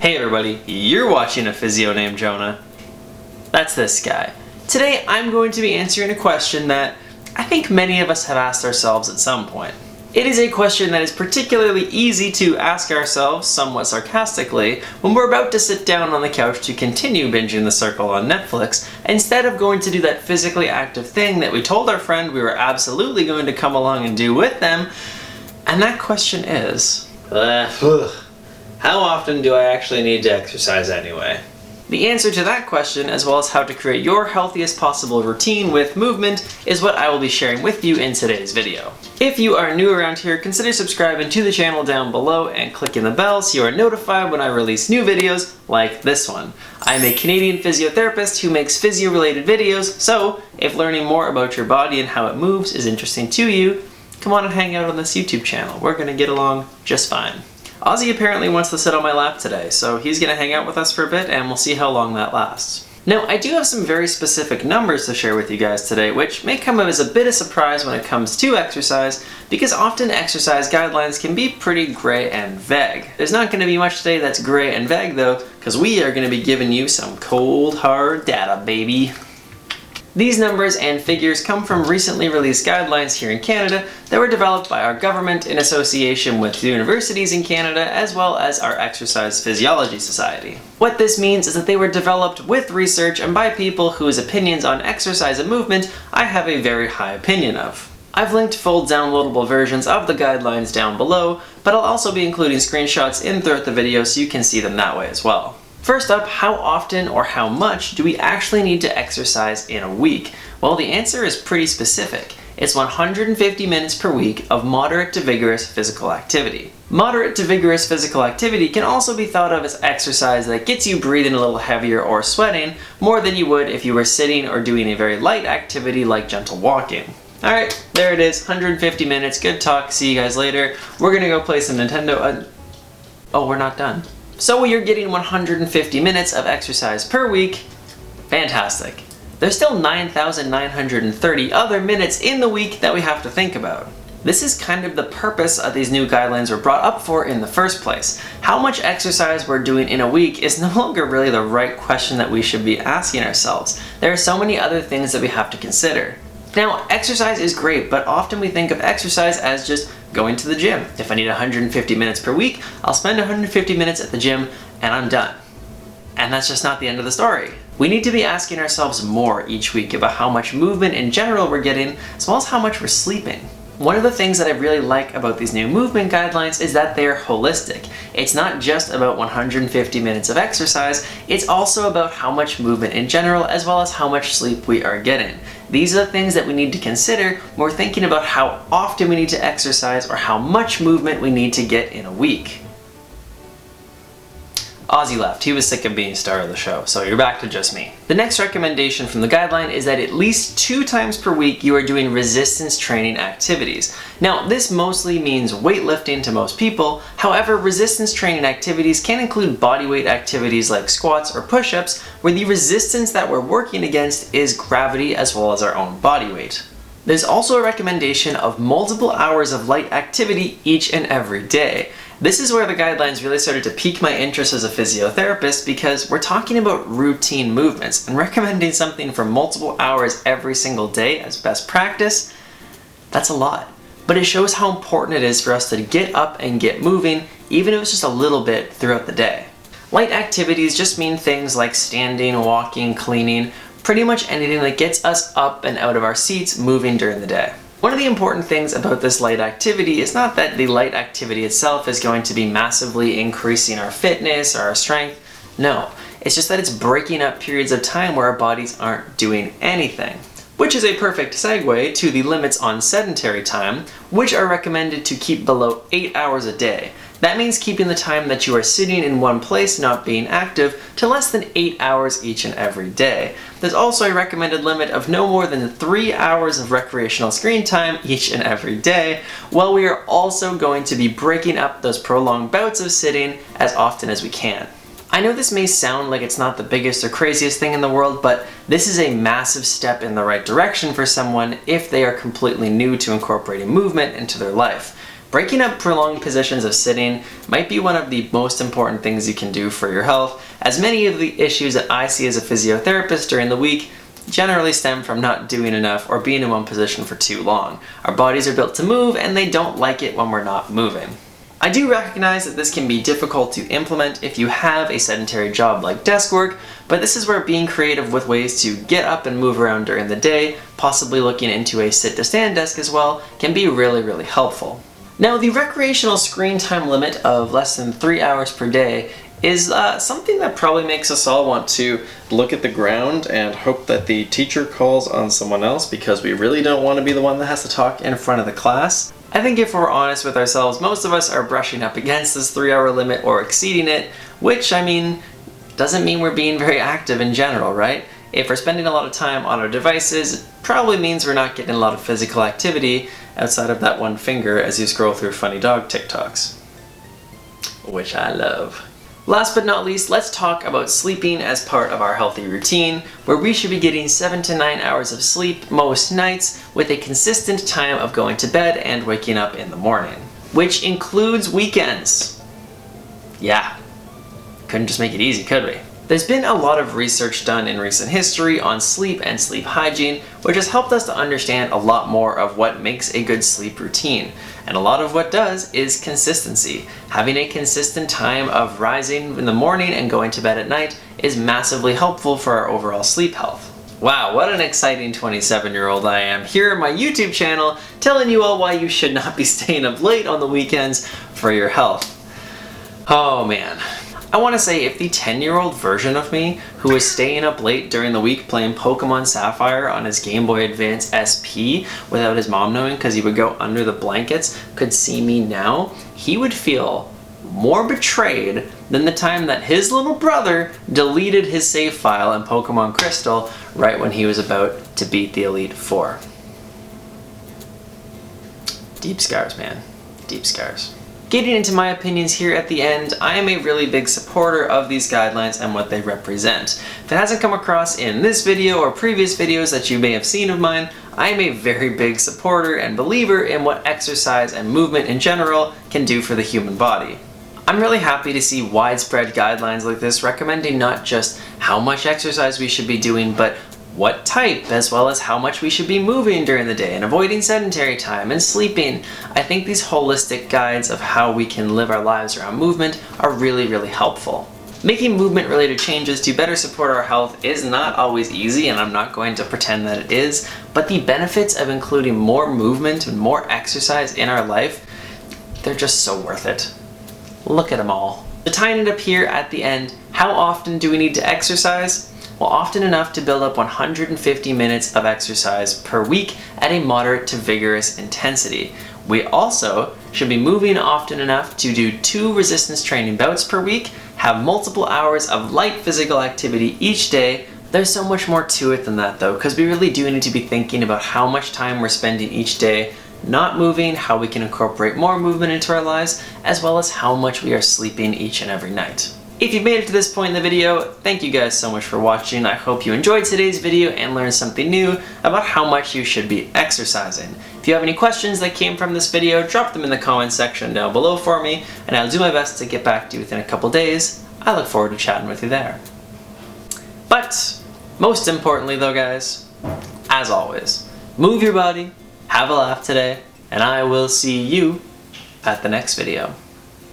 Hey everybody, you're watching A Physio Named Jonah. That's this guy. Today I'm going to be answering a question that I think many of us have asked ourselves at some point. It is a question that is particularly easy to ask ourselves, somewhat sarcastically, when we're about to sit down on the couch to continue binging The Circle on Netflix, instead of going to do that physically active thing that we told our friend we were absolutely going to come along and do with them. And that question is, how often do I actually need to exercise anyway? The answer to that question, as well as how to create your healthiest possible routine with movement, is what I will be sharing with you in today's video. If you are new around here, consider subscribing to the channel down below and clicking the bell so you are notified when I release new videos like this one. I'm a Canadian physiotherapist who makes physio-related videos, so if learning more about your body and how it moves is interesting to you, come on and hang out on this YouTube channel. We're gonna get along just fine. Ozzy apparently wants to sit on my lap today, so he's gonna hang out with us for a bit and we'll see how long that lasts. Now, I do have some very specific numbers to share with you guys today, which may come as a bit of surprise when it comes to exercise, because often exercise guidelines can be pretty gray and vague. There's not gonna be much today that's gray and vague though, because we are gonna be giving you some cold, hard data, baby. These numbers and figures come from recently released guidelines here in Canada that were developed by our government in association with universities in Canada as well as our Exercise Physiology Society. What this means is that they were developed with research and by people whose opinions on exercise and movement I have a very high opinion of. I've linked full downloadable versions of the guidelines down below, but I'll also be including screenshots in throughout the video so you can see them that way as well. First up, how often or how much do we actually need to exercise in a week? Well, the answer is pretty specific. It's 150 minutes per week of moderate to vigorous physical activity. Moderate to vigorous physical activity can also be thought of as exercise that gets you breathing a little heavier or sweating more than you would if you were sitting or doing a very light activity like gentle walking. Alright, there it is, 150 minutes, good talk, see you guys later. We're gonna go play some Nintendo. Oh, we're not done. So you're getting 150 minutes of exercise per week. Fantastic. There's still 9,930 other minutes in the week that we have to think about. This is kind of the purpose of these new guidelines were brought up for in the first place. How much exercise we're doing in a week is no longer really the right question that we should be asking ourselves. There are so many other things that we have to consider. Now, exercise is great, but often we think of exercise as just going to the gym. If I need 150 minutes per week, I'll spend 150 minutes at the gym and I'm done. And that's just not the end of the story. We need to be asking ourselves more each week about how much movement in general we're getting, as well as how much we're sleeping. One of the things that I really like about these new movement guidelines is that they're holistic. It's not just about 150 minutes of exercise, it's also about how much movement in general, as well as how much sleep we are getting. These are the things that we need to consider when we're thinking about how often we need to exercise or how much movement we need to get in a week. Ozzy left. He was sick of being star of the show, so you're back to just me. The next recommendation from the guideline is that at least 2 times per week you are doing resistance training activities. Now, this mostly means weightlifting to most people. However, resistance training activities can include bodyweight activities like squats or push-ups, where the resistance that we're working against is gravity as well as our own body weight. There's also a recommendation of multiple hours of light activity each and every day. This is where the guidelines really started to pique my interest as a physiotherapist, because we're talking about routine movements, and recommending something for multiple hours every single day as best practice, that's a lot. But it shows how important it is for us to get up and get moving, even if it's just a little bit throughout the day. Light activities just mean things like standing, walking, cleaning, pretty much anything that gets us up and out of our seats moving during the day. One of the important things about this light activity is not that the light activity itself is going to be massively increasing our fitness or our strength. No, it's just that it's breaking up periods of time where our bodies aren't doing anything. Which is a perfect segue to the limits on sedentary time, which are recommended to keep below 8 hours a day. That means keeping the time that you are sitting in one place not being active to less than 8 hours each and every day. There's also a recommended limit of no more than 3 hours of recreational screen time each and every day, while we are also going to be breaking up those prolonged bouts of sitting as often as we can. I know this may sound like it's not the biggest or craziest thing in the world, but this is a massive step in the right direction for someone if they are completely new to incorporating movement into their life. breaking up prolonged positions of sitting might be one of the most important things you can do for your health, as many of the issues that I see as a physiotherapist during the week generally stem from not doing enough or being in one position for too long. Our bodies are built to move and they don't like it when we're not moving. I do recognize that this can be difficult to implement if you have a sedentary job like desk work, but this is where being creative with ways to get up and move around during the day, possibly looking into a sit-to-stand desk as well, can be really helpful. Now, the recreational screen time limit of less than 3 hours per day is something that probably makes us all want to look at the ground and hope that the teacher calls on someone else, because we really don't want to be the one that has to talk in front of the class. I think if we're honest with ourselves, most of us are brushing up against this 3-hour limit or exceeding it, which, I mean, doesn't mean we're being very active in general, right? If we're spending a lot of time on our devices, it probably means we're not getting a lot of physical activity outside of that one finger as you scroll through funny dog TikToks, which I love. Last but not least, let's talk about sleeping as part of our healthy routine, where we should be getting 7 to 9 hours of sleep most nights with a consistent time of going to bed and waking up in the morning, which includes weekends. Yeah, couldn't just make it easy, could we? There's been a lot of research done in recent history on sleep and sleep hygiene, which has helped us to understand a lot more of what makes a good sleep routine. And a lot of what does is consistency. Having a consistent time of rising in the morning and going to bed at night is massively helpful for our overall sleep health. Wow, what an exciting 27-year-old I am here on my YouTube channel, telling you all why you should not be staying up late on the weekends for your health. Oh man. I want to say, if the 10-year-old version of me, who was staying up late during the week playing Pokemon Sapphire on his Game Boy Advance SP without his mom knowing because he would go under the blankets, could see me now, he would feel more betrayed than the time that his little brother deleted his save file in Pokemon Crystal right when he was about to beat the Elite Four. Deep scars, man. Deep scars. Getting into my opinions here at the end, I am a really big supporter of these guidelines and what they represent. If it hasn't come across in this video or previous videos that you may have seen of mine, I am a very big supporter and believer in what exercise and movement in general can do for the human body. I'm really happy to see widespread guidelines like this recommending not just how much exercise we should be doing, but what type, as well as how much we should be moving during the day and avoiding sedentary time and sleeping. I think these holistic guides of how we can live our lives around movement are really helpful. Making movement-related changes to better support our health is not always easy, and I'm not going to pretend that it is, but the benefits of including more movement and more exercise in our life, they're just so worth it. Look at them all. To tying it up here at the end, how often do we need to exercise? Well, often enough to build up 150 minutes of exercise per week at a moderate to vigorous intensity. We also should be moving often enough to do 2 resistance training bouts per week, have multiple hours of light physical activity each day. There's so much more to it than that though, because we really do need to be thinking about how much time we're spending each day not moving, how we can incorporate more movement into our lives, as well as how much we are sleeping each and every night. If you've made it to this point in the video, thank you guys so much for watching. I hope you enjoyed today's video and learned something new about how much you should be exercising. If you have any questions that came from this video, drop them in the comments section down below for me, and I'll do my best to get back to you within a couple days. I look forward to chatting with you there. But, most importantly though guys, as always, move your body, have a laugh today, and I will see you at the next video.